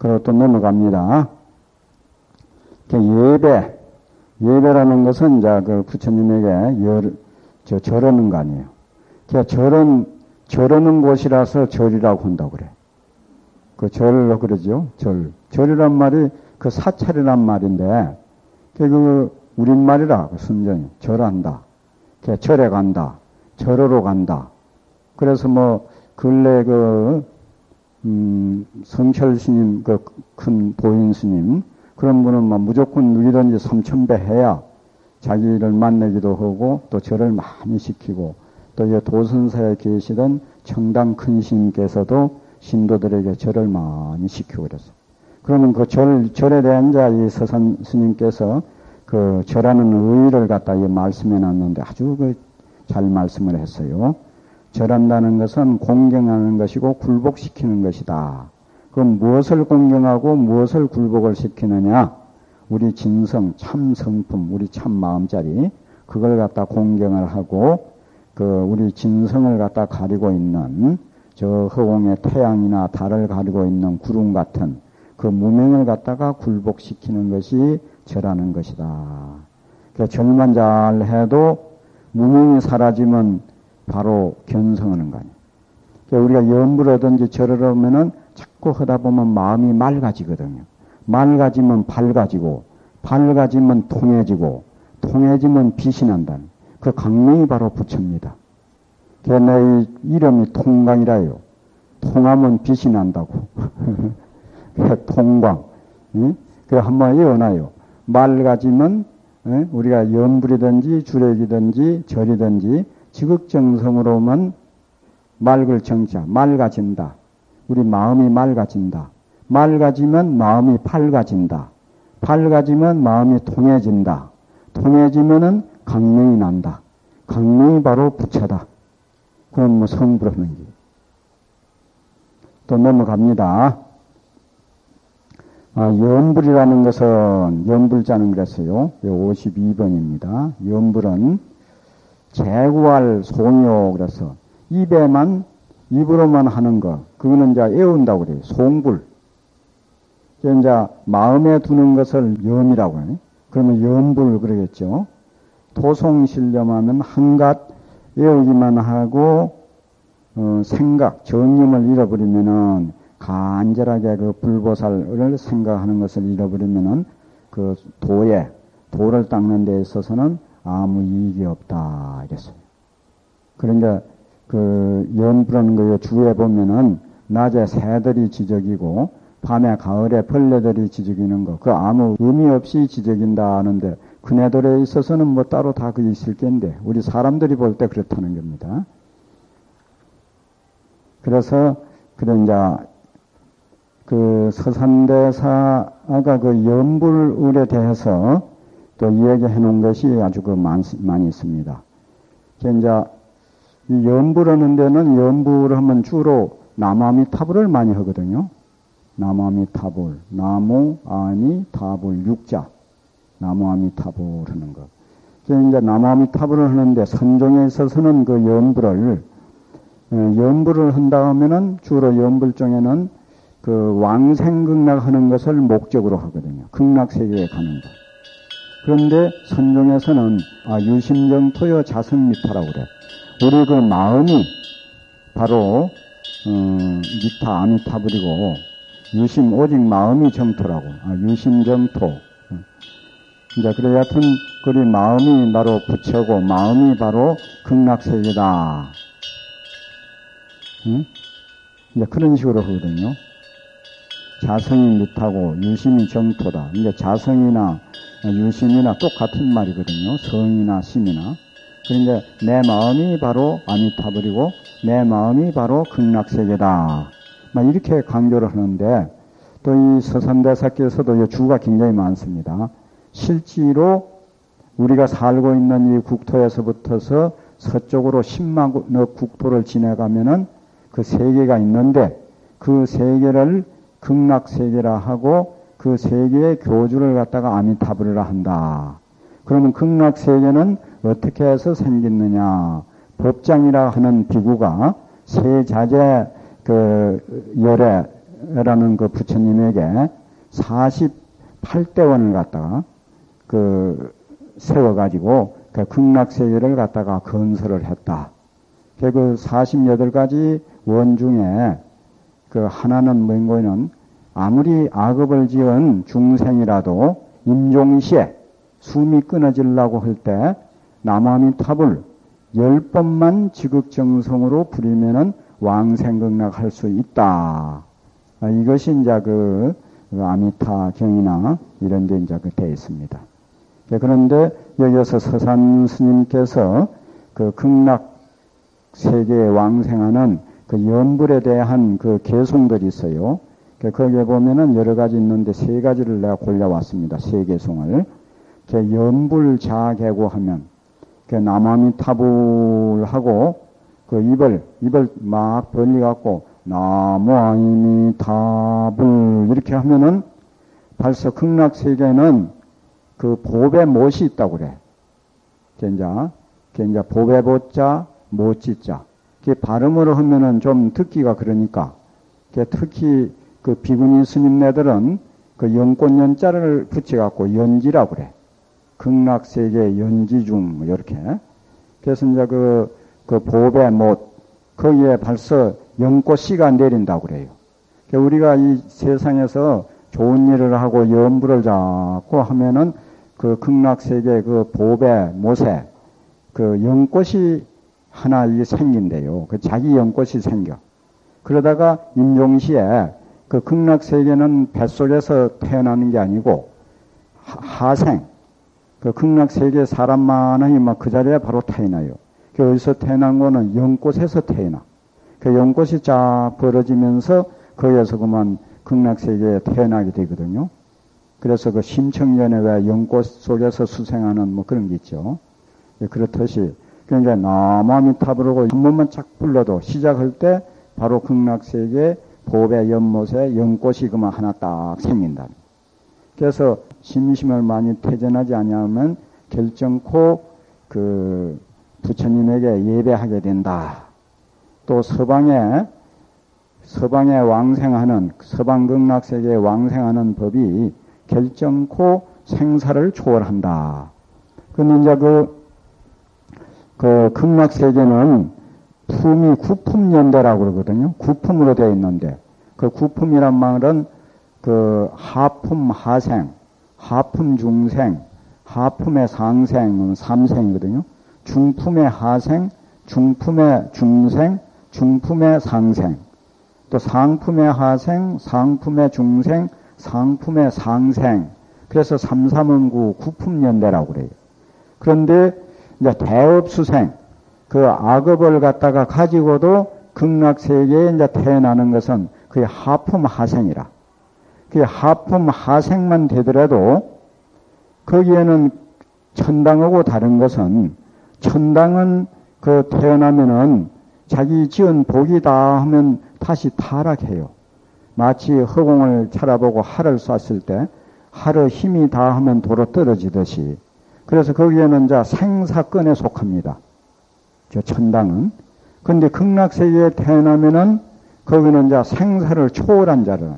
그리고 또 넘어갑니다. 예배라는 것은 이제 그 부처님에게 절하는 거 아니에요. 절하는 곳이라서 절이라고 한다고 그래. 그 절로 그러죠. 절이란 말이 그 사찰이란 말인데, 그 우리말이라, 그 순전히. 절한다. 절에 간다. 절으로 간다. 그래서 뭐, 근래 성철 스님, 그 큰 보인 스님, 그런 분은 뭐 무조건 누구든지 3000배 해야 자기를 만나기도 하고 또 절을 많이 시키고 또 도선사에 계시던 청당 큰 스님께서도 신도들에게 절을 많이 시키고 그랬어요. 그러면 그 절에 대한 이 서산 스님께서 그 절하는 의의를 갖다 말씀해 놨는데 아주 잘 말씀을 했어요. 절한다는 것은 공경하는 것이고 굴복시키는 것이다. 그럼 무엇을 공경하고 무엇을 굴복을 시키느냐? 우리 진성, 참 성품, 우리 참 마음자리, 그걸 갖다 공경을 하고, 우리 진성을 갖다 가리고 있는, 저 허공의 태양이나 달을 가리고 있는 구름 같은 그 무명을 갖다가 굴복시키는 것이 절하는 것이다. 절만 잘 해도 무명이 사라지면 바로 견성하는 거 아니에요. 우리가 염불을 하든지 절을 하면은 자꾸 하다 보면 마음이 맑아지거든요. 맑아지면 밝아지고, 밝아지면 통해지고, 통해지면 빛이 난다는 그 강명이 바로 부처입니다. 내 이름이 통광이라요. 통하면 빛이 난다고. 통광. 그래 한번 외워놔요. 맑아지면 우리가 염불이든지 주력이든지 절이든지 지극정성으로만 맑을 정자, 맑아진다. 우리 마음이 맑아진다. 맑아지면 마음이 밝아진다. 밝아지면 마음이 통해진다. 통해지면은 강명이 난다. 강명이 바로 부처다. 그건 뭐 성불하는 게. 또 넘어갑니다. 염불이라는 것은, 염불자는 그랬어요. 52번입니다. 염불은 재구할 송요 그래서 입으로만 하는 거, 그거는 이제 애운다고 그래요. 송불. 이제 마음에 두는 것을 염이라고 해요. 그러면 염불 그러겠죠. 토송실념하면 한갓 애우기만 하고, 생각, 정념을 잃어버리면은, 간절하게 그 불보살을 생각하는 것을 잃어버리면은, 그 도를 닦는 데 있어서는 아무 이익이 없다. 이랬어요. 그러니까, 염불하는 거에 주위에 보면은, 낮에 새들이 지저귀고, 밤에 가을에 벌레들이 지저귀는 거, 그 아무 의미 없이 지저귀는다 하는데, 그네들에 있어서는 뭐 따로 다 그 있을 텐데, 우리 사람들이 볼 때 그렇다는 겁니다. 그래서, 이제, 서산대사가 염불에 대해서 또 이야기해 놓은 것이 아주 많이 있습니다. 이제, 이 염불하는 데는 염불을 하면 주로 나무아미타불을 많이 하거든요. 나무아미타불, 나무, 아미, 타불, 육자. 나무아미타불 하는 거. 이제 나무아미타불을 하는데 선종에 있어서는 그 염불을 한다 하면은 주로 염불 중에는 그 왕생극락 하는 것을 목적으로 하거든요. 극락세계에 가는 거. 그런데 선종에서는 유심정토여 자성미타라고 그래. 우리 그 마음이 바로 미타 아미타불이고 유심 오직 마음이 정토라고. 유심정토. 이제 그래 여하튼 우리 마음이 바로 부처고 마음이 바로 극락세계다. 이제 그런 식으로 하거든요. 자성이 미타고 유심이 정토다. 이제 자성이나 유심이나 똑같은 말이거든요. 성이나 심이나. 그러니까 내 마음이 바로 아미타불이고 내 마음이 바로 극락세계다. 막 이렇게 강조를 하는데 또 이 서산대사께서도 주가 굉장히 많습니다. 실제로 우리가 살고 있는 이 국토에서부터서 서쪽으로 10만억 국토를 지나가면은 그 세계가 있는데 그 세계를 극락세계라 하고 그 세계의 교주를 갖다가 아미타불이라 한다. 그러면 극락세계는 어떻게 해서 생겼느냐. 법장이라 하는 비구가 세자재 열에 극락세계라는 그 부처님에게 48대원을 갖다가 세워가지고 그 극락세계를 갖다가 건설을 했다. 그 48가지 원 중에 그 하나는 뭔고는 아무리 악업을 지은 중생이라도 임종시에 숨이 끊어지려고 할 때 남아미탑을 10번만 지극정성으로 부리면은 왕생극락할 수 있다. 이것이 이제 그 아미타경이나 이런 데 이제 되어 있습니다. 그런데 여기서 서산 스님께서 그 극락 세계에 왕생하는 그 연불에 대한 그 개송들이 있어요. 거기에 보면은 여러 가지 있는데 세 가지를 내가 골라왔습니다. 세 개송을. 연불자개고 하면 남아미타불하고 그 입을 막 벌리갖고 남아미타불 이렇게 하면은 벌써 극락 세계는 그 보배 못이 있다고 그래. 이제 보배 보자 못지자. 발음으로 하면은 좀 듣기가 그러니까. 특히 그 비구니 스님네들은 그 연꽃연자를 붙여갖고 연지라고 그래. 극락세계 연지중, 이렇게. 그래서 이제 그 보배 못, 거기에 벌써 연꽃씨가 내린다고 그래요. 우리가 이 세상에서 좋은 일을 하고 연불을 잡고 하면은 그 극락세계 그 보배 못에 그 연꽃이 하나 이게 생긴대요. 그 자기 연꽃이 생겨. 그러다가 임종시에 그 극락세계는 뱃속에서 태어나는 게 아니고 하생, 그 극락세계 사람만이 막 그 자리에 바로 태어나요. 어디서 태어난 거는 연꽃에서 태어나. 그 연꽃이 쫙 벌어지면서 거기에서 그만 극락세계에 태어나게 되거든요. 그래서 그 심청전에 왜 연꽃 속에서 수생하는 뭐 그런 게 있죠. 그렇듯이 그러니까 남아미타불하고 한 번만 쫙 불러도 시작할 때 바로 극락세계 보배 연못에 연꽃이 그만 하나 딱 생긴다. 그래서 심심을 많이 퇴전하지 아니하면 결정코 그 부처님에게 예배하게 된다. 또 서방에 왕생하는 서방 극락세계에 왕생하는 법이 결정코 생사를 초월한다. 근데 이제 그 극락세계는 품이 구품연대라고 그러거든요. 구품으로 되어 있는데 그 구품이란 말은 그 하품 하생, 하품 중생, 하품의 상생, 삼생이거든요. 중품의 하생, 중품의 중생, 중품의 상생, 또 상품의 하생, 상품의 중생, 상품의 상생. 그래서 삼삼은구 구품연대라고 그래요. 그런데 이제 대업수생, 그 악업을 갖다가 가지고도 극락세계에 이제 태어나는 것은 그게 하품 하생이라. 그 하품 하생만 되더라도 거기에는 천당하고 다른 것은 천당은 그 태어나면은 자기 지은 복이다 하면 다시 타락해요. 마치 허공을 쳐다보고 활을 쐈을 때 활의 힘이 다 하면 도로 떨어지듯이. 그래서 거기에는 이제 생사건에 속합니다. 저 천당은. 근데 극락세계에 태어나면은 거기는 이제 생사를 초월한 자를.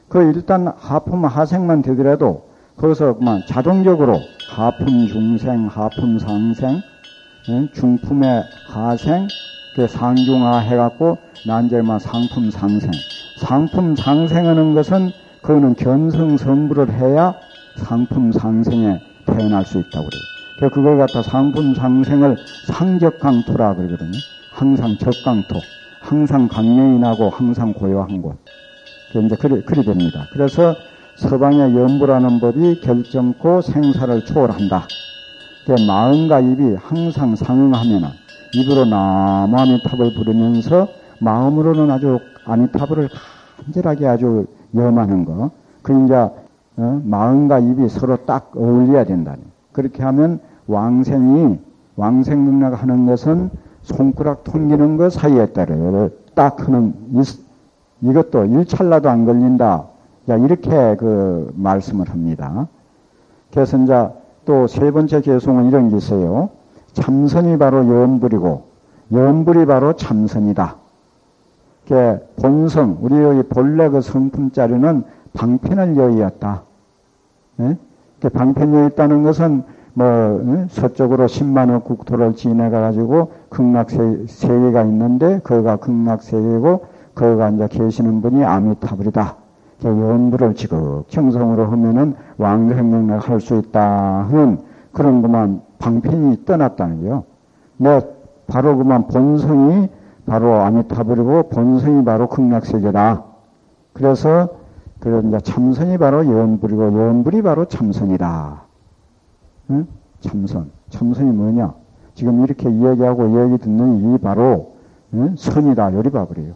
그 일단 하품 하생만 되더라도 거기서 그만 자동적으로 하품 중생, 하품 상생, 중품의 하생, 그 상중하 해갖고 난제만 상품 상생. 상품 상생하는 것은 그거는 견성성불을 해야 상품 상생에 태어날 수 있다고 그래요. 그걸 갖다 상품 상생을 상적강토라 그러거든요. 항상 적강토, 항상 강령이 나고 항상 고요한 곳. 이제 그리 됩니다. 그래서 서방의 연부라는 법이 결정코 생사를 초월한다. 마음과 입이 항상 상응하면은 입으로 남아미탑을 부르면서 마음으로는 아주 아미탑을 간절하게 아주 염하는 거. 그 이제 마음과 입이 서로 딱 어울려야 된다. 그렇게 하면 왕생극락 하는 것은 손가락 통기는 것 사이에 따라 딱 하는 이것도 일찰나도 안 걸린다. 자, 이렇게 그 말씀을 합니다. 그래서 이제 또 세 번째 개송은 이런 게 있어요. 참선이 바로 연불이고 연불이 바로 참선이다. 본성, 우리의 본래 그 성품자리는 방편을 여의었다. 예? 방편이 있다는 것은 서쪽으로 10만억 국토를 지내가지고 극락세계가 있는데, 거기가 극락세계고, 거기가 이제 계시는 분이 아미타불이다. 연부를 지극정성으로 하면은 왕생명을 할 수 있다 하는 그런 그만 방편이 떠났다는 거요. 바로 그만 본성이 바로 아미타불이고, 본성이 바로 극락세계다. 그래서 이제 참선이 바로 연불이고, 연불이 바로 참선이다. 응? 참선이 뭐냐? 지금 이렇게 이야기하고 이야기 듣는 이 바로 선이다. 요리 봐버려요.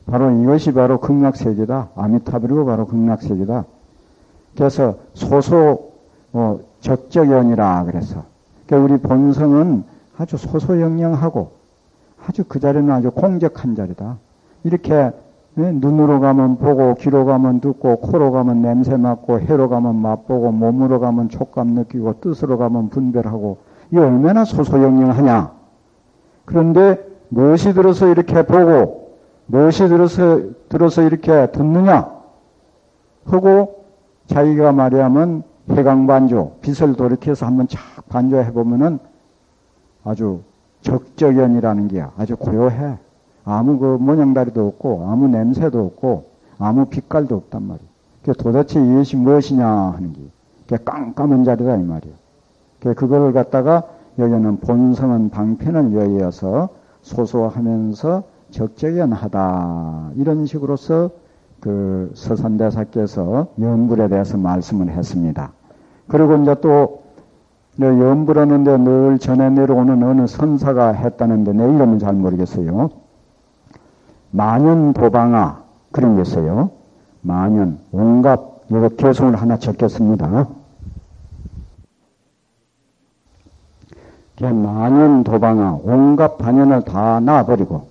바로 이것이 바로 극락세계다. 아미타불이고 바로 극락세계다. 그래서 적적연이라 그래서. 그러니까 우리 본성은 아주 소소영영하고 아주 그 자리는 아주 공적한 자리다. 이렇게 눈으로 가면 보고, 귀로 가면 듣고, 코로 가면 냄새 맡고, 혀로 가면 맛보고, 몸으로 가면 촉감 느끼고, 뜻으로 가면 분별하고, 이게 얼마나 소소영영하냐. 그런데 무엇이 들어서 이렇게 보고, 무엇이 들어서 이렇게 듣느냐 하고, 자기가 말하면 해강반조, 빛을 돌이켜서 한번 착 반조해보면은 아주 적적연이라는 게 아주 고요해. 아무 그 모양다리도 없고, 아무 냄새도 없고, 아무 빛깔도 없단 말이야. 도대체 이것이 무엇이냐 하는 게, 그게 깜깜한 자리다, 이 말이야. 그걸 갖다가 여기는 본성은 방편을 여의어서 소소하면서 적적연하다. 이런 식으로서 그 서산대사께서 연불에 대해서 말씀을 했습니다. 그리고 이제 또, 연불하는데 늘 전해 내려오는 어느 선사가 했다는데, 내 이름은 잘 모르겠어요. 만연도방아 그런 게 있어요. 만연 온갖 이거 개성을 하나 적겠습니다. 만연도방아 온갖 반연을 다 놔버리고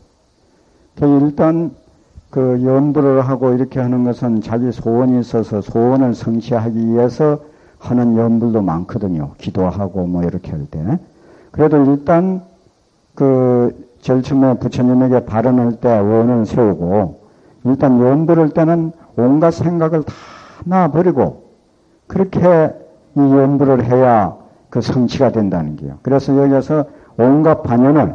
일단 그 연불을 하고 이렇게 하는 것은 자기 소원이 있어서 소원을 성취하기 위해서 하는 연불도 많거든요. 기도하고 뭐 이렇게 할 때. 그래도 일단 제일 처음에 부처님에게 발언할 때 원을 세우고, 일단 연불할 때는 온갖 생각을 다 놔버리고, 그렇게 이 연불을 해야 그 성취가 된다는 게요. 그래서 여기서 온갖 반연을,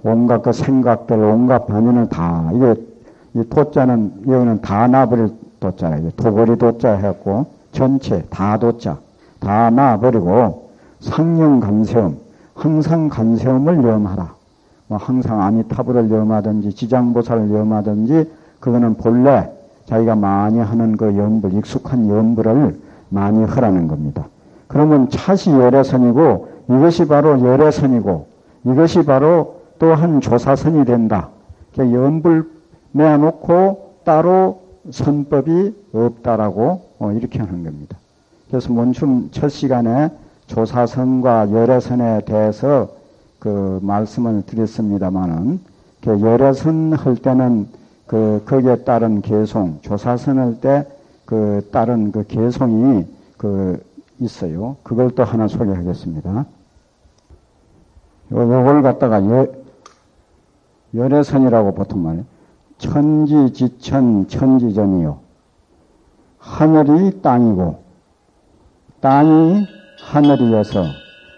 온갖 그 생각들, 온갖 반연을 다, 이 도자는, 여기는 다 놔버릴 도자라, 도버리 도자 해갖고, 전체 다 도자, 다 놔버리고, 상령간세음, 항상 간세음을 염하라. 항상 아미타불을 염하든지 지장보살을 염하든지 그거는 본래 자기가 많이 하는 그 연불, 익숙한 연불을 많이 하라는 겁니다. 그러면 찻이 열애선이고 이것이 바로 열애선이고 이것이 바로 또한 조사선이 된다. 연불 내놓고 따로 선법이 없다라고 이렇게 하는 겁니다. 그래서 먼춤 첫 시간에 조사선과 열애선에 대해서 그 말씀을 드렸습니다마는 열애선 할 때는 거기에 따른 개송, 조사선 할 때 따른 개송이 있어요. 그걸 또 하나 소개하겠습니다. 요걸 갖다가 열애선이라고 보통 말해요. 천지지천 천지전이요. 하늘이 땅이고 땅이 하늘이어서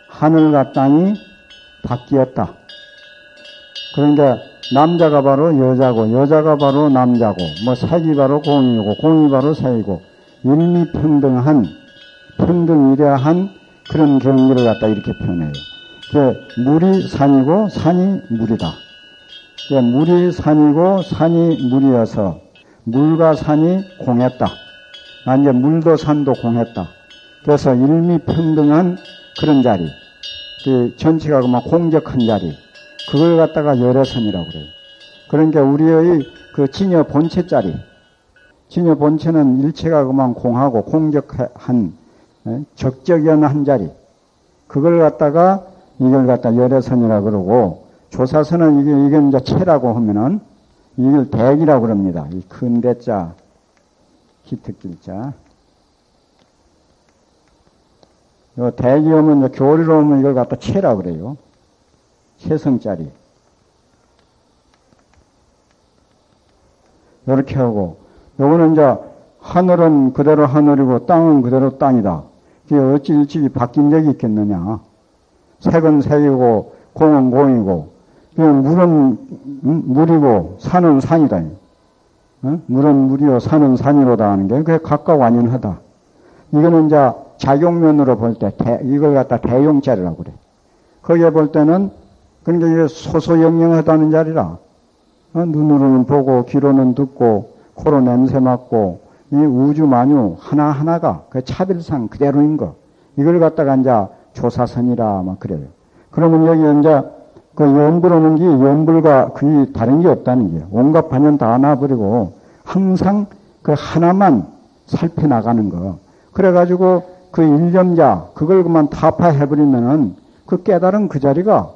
하늘과 땅이 바뀌었다. 그러니까 남자가 바로 여자고 여자가 바로 남자고 뭐 색이 바로 공이고 공이 바로 색이고 일미평등한 평등이래한 그런 경지를 갖다 이렇게 표현해요. 물이 산이고 산이 물이다. 물이 산이고 산이 물이어서 물과 산이 공했다. 이제 물도 산도 공했다. 그래서 일미평등한 그런 자리, 전체가 그만 공적한 자리, 그걸 갖다가 열애선이라고 그래요. 그러니까 우리의 진여 본체 자리, 진여 본체는 일체가 그만 공하고 공적한 적적연한 자리, 그걸 갖다가 이걸 갖다 열애선이라고 그러고, 조사선은 이게 이제 체라고 하면은 이걸 대기라고 그럽니다. 이 큰 대자, 기특길자. 요 대기 오면 교리로 오면 이걸 갖다 체라고 그래요. 체성짜리. 이렇게 하고, 요거는 이제 하늘은 그대로 하늘이고 땅은 그대로 땅이다. 이게 어찌 일찍이 바뀐 적이 있겠느냐. 색은 색이고 공은 공이고, 물은 물이고 산은 산이다. 물은 물이요 산은 산이로다 하는 게 그게 각각 완연하다. 이거는 이제 작용면으로 볼 때 이걸 갖다 대용자리라고 그래. 거기에 볼 때는 그러니까 이게 소소영영하다는 자리라. 눈으로는 보고 귀로는 듣고 코로 냄새 맡고 이 우주 만유 하나하나가 그 차별상 그대로인 거. 이걸 갖다가 이제 조사선이라 막 그래요. 그러면 여기 이제 그 연불하는 게 연불과 거의 다른 게 없다는 게 온갖 반연 다 놔버리고 항상 그 하나만 살펴나가는 거. 그래가지고 그 일념자 그걸 그만 타파해버리면은 그 깨달은 그 자리가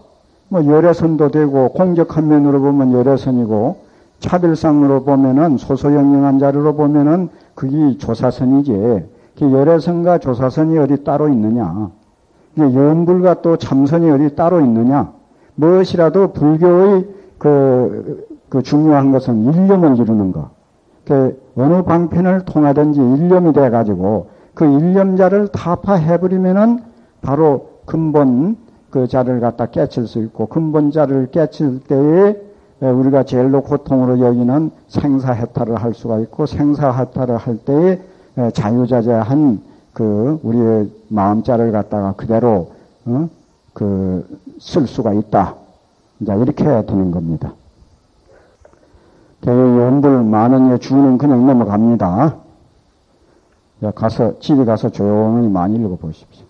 뭐 열애선도 되고 공적한 면으로 보면 열애선이고 차별상으로 보면은 소소영영한 자리로 보면은 그게 조사선이지. 그 열애선과 조사선이 어디 따로 있느냐. 연불과 또 참선이 어디 따로 있느냐. 무엇이라도 불교의 그 중요한 것은 일념을 이루는 것. 그 어느 방편을 통하든지 일념이 돼가지고 그 일념자를 타파해버리면은 바로 근본 그 자를 갖다 깨칠 수 있고 근본자를 깨칠 때에 우리가 제일로 고통으로 여기는 생사해탈을 할 수가 있고 생사해탈을 할 때에 자유자재한 그 우리의 마음자를 갖다가 그대로 쓸 수가 있다. 이제 이렇게 되는 겁니다. 연불 많은 예 주는 그냥 넘어갑니다. 집에 가서 조용히 많이 읽어보십시오.